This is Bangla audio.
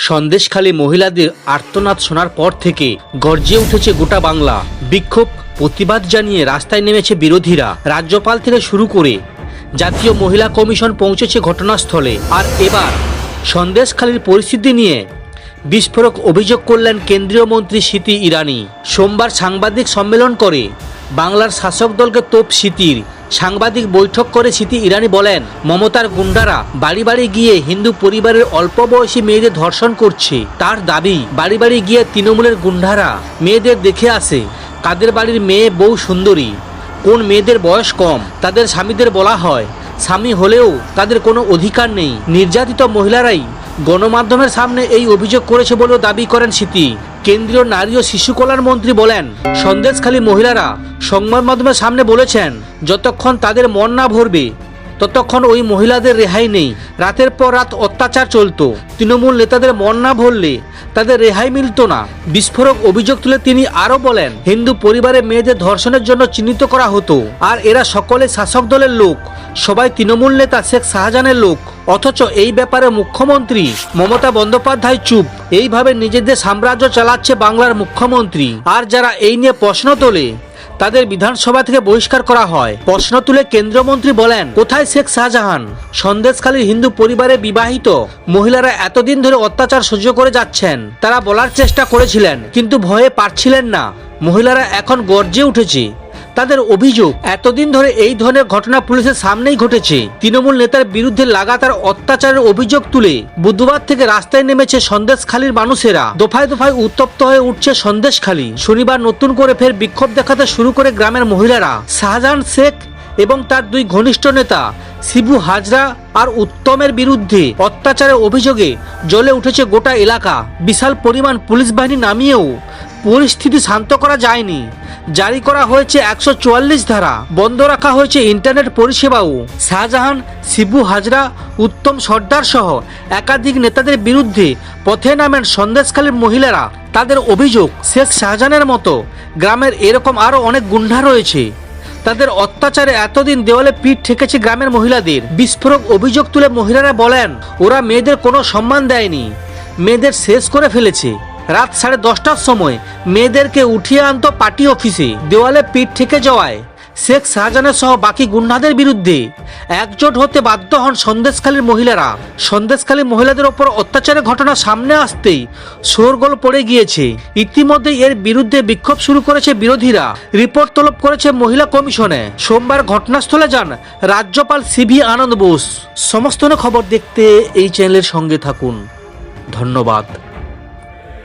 সন্দেশখালী মহিলাদের আর্তনাদ শোনার পর থেকে গর্জে উঠেছে গোটা বাংলা। বিক্ষোভ প্রতিবাদ জানিয়ে রাস্তায় নেমেছে বিরোধীরা। রাজ্যপাল থেকে শুরু করে জাতীয় মহিলা কমিশন পৌঁছেছে ঘটনাস্থলে। আর এবার সন্দেশখালীর পরিস্থিতি নিয়ে বিস্ফোরক অভিযোগ করলেন কেন্দ্রীয় মন্ত্রী স্মৃতি ইরানি। সোমবার সাংবাদিক সম্মেলন করে বাংলার শাসক দলকে তোপ স্মৃতির। সাংবাদিক বৈঠক করে স্মৃতি ইরানি বলেন, মমতার গুন্ডারা বাড়ি বাড়ি গিয়ে হিন্দু পরিবারের অল্প বয়সী মেয়েদের ধর্ষণ করছে। তার দাবি, বাড়ি বাড়ি গিয়ে তৃণমূলের গুন্ডারা মেয়েদের দেখে আসে কাদের বাড়ির মেয়ে বউ সুন্দরী, কোন মেয়েদের বয়স কম। তাদের স্বামীদের বলা হয় স্বামী হলেও তাদের কোনো অধিকার নেই। নির্যাতিত মহিলারাই গণমাধ্যমের সামনে এই অভিযোগ করেছে বলেও দাবি করেন স্মৃতি। কেন্দ্রীয় নারী ও শিশু কল্যাণ মন্ত্রী বলেন, সন্দেশখালী মহিলারা সংবাদ মাধ্যমের সামনে বলেছেন, যতক্ষণ তাদের মন না ভরবে ততক্ষণ ওই মহিলাদের রেহাই নেই। রাতের পর রাত অত্যাচার চলত। তৃণমূল নেতাদের মন না ভরলে তাদের রেহাই মিলত না। বিস্ফোরক অভিযোগ তুলে তিনি আরও বলেন, হিন্দু পরিবারে মেয়েদের ধর্ষণের জন্য চিহ্নিত করা হতো, আর এরা সকলে শাসক দলের লোক, সবাই তৃণমূল নেতা শেখ শাহজাহানের লোক। অথচ এই ব্যাপারে মুখ্যমন্ত্রী মমতা বন্দ্যোপাধ্যায় চুপ। এইভাবে নিজেদের সাম্রাজ্য চালাচ্ছে বাংলার মুখ্যমন্ত্রী। আর যারা এই নিয়ে প্রশ্ন তোলে তাদের বিধানসভা থেকে বহিষ্কার করা হয়। প্রশ্ন তুলে কেন্দ্রমন্ত্রী বলেন, কোথায় শেখ শাহজাহান? সন্দেশখালীর হিন্দু পরিবারে বিবাহিত মহিলারা এতদিন ধরে অত্যাচার সহ্য করে যাচ্ছেন। তারা বলার চেষ্টা করেছিলেন কিন্তু ভয়ে পারছিলেন না। মহিলারা এখন গর্জে উঠেছে। তাদের অভিযোগ, এতদিন ধরে এই ধরনের ঘটনা পুলিশের সামনেই ঘটেছে। তৃণমূল নেতার বিরুদ্ধে লাগাতার অত্যাচারের অভিযোগ তুলে বুধবার থেকে রাস্তায় নেমেছে সন্দেশখালীর মানুষেরা। দফায় দফায় উত্তপ্ত হয়ে উঠছে সন্দেশখালী। শনিবার নতুন করে ফের বিক্ষোভ দেখাতে শুরু করে গ্রামের মহিলারা। শাহজাহান শেখ এবং তার দুই ঘনিষ্ঠ নেতা শিবু হাজরা আর উত্তমের বিরুদ্ধে অত্যাচারের অভিযোগে জ্বলে উঠেছে গোটা এলাকা। বিশাল পরিমাণ পুলিশ বাহিনী নামিয়েও পরিস্থিতি শান্ত করা যায়নি। জারি করা হয়েছে 144 ধারা, বন্ধ রাখা হয়েছে ইন্টারনেট পরিষেবাও। শাহজাহান, শিবু হাজরা, উত্তম সর্দার সহ একাধিক নেতাদের বিরুদ্ধে পথে নামেন সন্দেশখালীর মহিলারা। তাদের অভিযোগ, শেখ শাহজাহানের মতো গ্রামের এরকম আরও অনেক গুন্ডা রয়েছে। তাদের অত্যাচারে এতদিন দেওয়ালে পিঠ ঠেকেছে গ্রামের মহিলাদের। বিস্ফোরক অভিযোগ তুলে মহিলারা বলেন, ওরা মেয়েদের কোনো সম্মান দেয়নি, মেয়েদের শেষ করে ফেলেছে। রাত 10:30টার সময় মেয়েদেরকে উঠিয়ে আনত পার্টি অফিসে। দেওয়ালে পিঠ ঠেকে যাওয়ায় শেখ শাহজাহানের সহ বাকি গুন্ডাদের বিরুদ্ধে একজোট হতে বাধ্য হন সন্দেশখালীর মহিলারা। সন্দেশখালীর মহিলাদের ওপর অত্যাচারের ঘটনা সামনে আসতেই শোরগোল পড়ে গিয়েছে। ইতিমধ্যে এর বিরুদ্ধে বিক্ষোভ শুরু করেছে বিরোধীরা। রিপোর্ট তলব করেছে মহিলা কমিশনে। সোমবার ঘটনাস্থলে যান রাজ্যপাল সিভি আনন্দ বোস। সমস্ত খবর দেখতে এই চ্যানেলের সঙ্গে থাকুন। ধন্যবাদ।